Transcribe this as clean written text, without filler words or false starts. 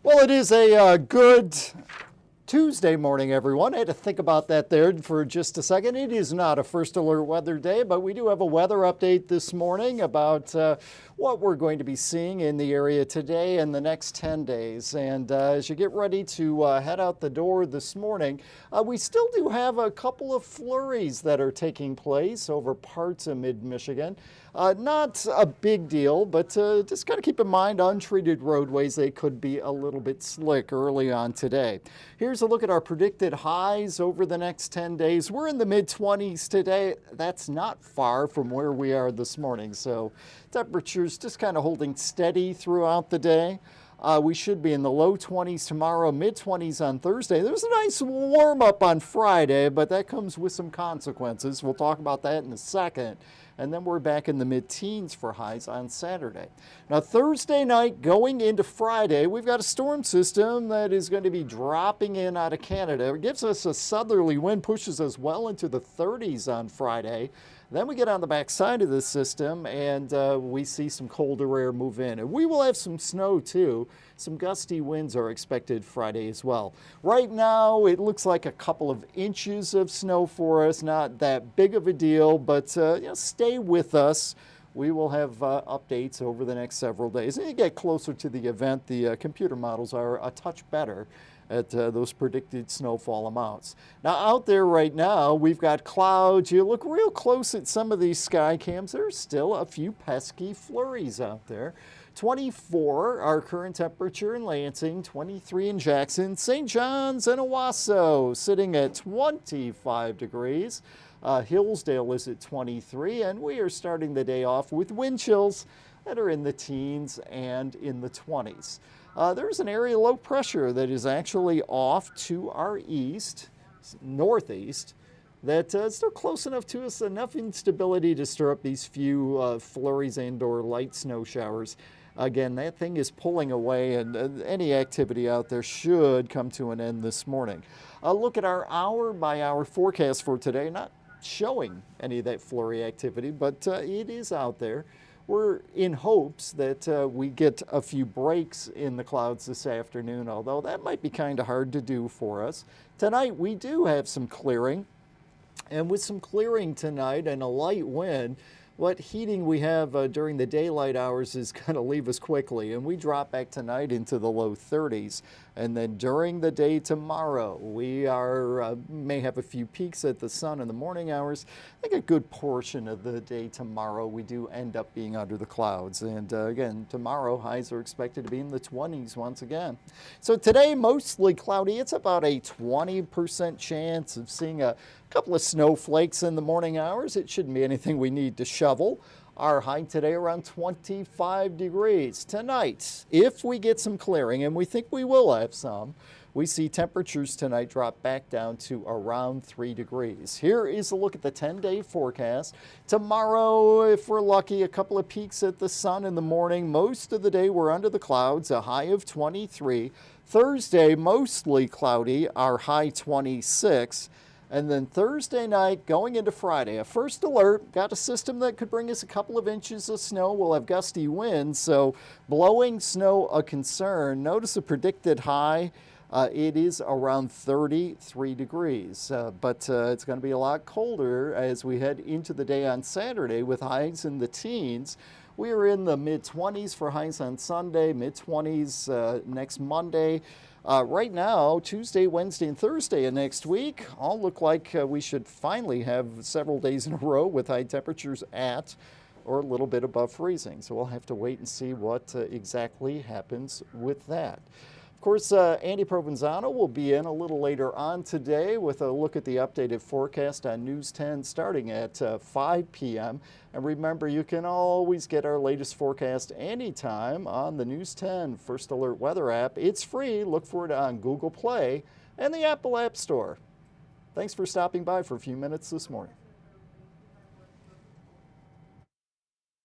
Well, it is a good Tuesday morning, everyone. I had to think about that there for just a second. It is not a first alert weather day, but we do have a weather update this morning about what we're going to be seeing in the area today and the next 10 days. And as you get ready to head out the door this morning, we still do have a couple of flurries that are taking place over parts of mid-Michigan. Not a big deal, but just got to keep in mind untreated roadways, they could be a little bit slick early on today. Here's a look at our predicted highs over the next 10 days. We're in the mid-20s today. That's not far from where we are this morning. So temperatures just kind of holding steady throughout the day. We should be in the low 20s tomorrow, mid-20s on Thursday. There's a nice warm up on Friday, but that comes with some consequences. We'll talk about that in a second. And then we're back in the mid-teens for highs on Saturday. Now, Thursday night going into Friday, we've got a storm system that is going to be dropping in out of Canada. It gives us a southerly wind, pushes us well into the 30s on Friday. Then we get on the back side of this system and we see some colder air move in. And we will have some snow too. Some gusty winds are expected Friday as well. Right now, it looks like a couple of inches of snow for us. Not that big of a deal, but stay with us. We will have updates over the next several days. And you get closer to the event, the computer models are a touch better at those predicted snowfall amounts. Now out there right now, we've got clouds. You look real close at some of these sky cams. There's still a few pesky flurries out there. 24 our current temperature in Lansing, 23 in Jackson, St. John's and Owasso sitting at 25 degrees. Hillsdale is at 23, and we are starting the day off with wind chills that are in the teens and in the 20s. There's an area of low pressure that is actually off to our east, northeast, that still close enough to us, enough instability to stir up these few flurries and or light snow showers. Again, that thing is pulling away, and any activity out there should come to an end this morning. Look at our hour-by-hour forecast for today. Not showing any of that flurry activity, but it is out there. We're in hopes that we get a few breaks in the clouds this afternoon, although that might be kind of hard to do for us. Tonight, we do have some clearing. And with some clearing tonight and a light wind, what heating we have during the daylight hours is going to leave us quickly. And we drop back tonight into the low 30s. And then during the day tomorrow, we may have a few peaks at the sun in the morning hours. I think a good portion of the day tomorrow, we do end up being under the clouds. And again, tomorrow, highs are expected to be in the 20s once again. So today, mostly cloudy. It's about a 20% chance of seeing a couple of snowflakes in the morning hours. It shouldn't be anything we need to shovel. Our high today around 25 degrees. Tonight, if we get some clearing, and we think we will have some, we see temperatures tonight drop back down to around 3 degrees. Here is a look at the 10-day forecast. Tomorrow, if we're lucky, a couple of peaks at the sun in the morning. Most of the day we're under the clouds, a high of 23. Thursday, mostly cloudy, our high 26. And then Thursday night, going into Friday, a first alert, got a system that could bring us a couple of inches of snow. We'll have gusty winds, so blowing snow a concern. Notice the predicted high. It is around 33 degrees, but it's going to be a lot colder as we head into the day on Saturday with highs in the teens. We are in the mid-20s for highs on Sunday, mid-20s next Monday. Right now, Tuesday, Wednesday, and Thursday of next week all look like we should finally have several days in a row with high temperatures at or a little bit above freezing. So we'll have to wait and see what exactly happens with that. Of course, Andy Provenzano will be in a little later on today with a look at the updated forecast on News 10 starting at 5 p.m. And remember, you can always get our latest forecast anytime on the News 10 First Alert Weather app. It's free. Look for it on Google Play and the Apple App Store. Thanks for stopping by for a few minutes this morning.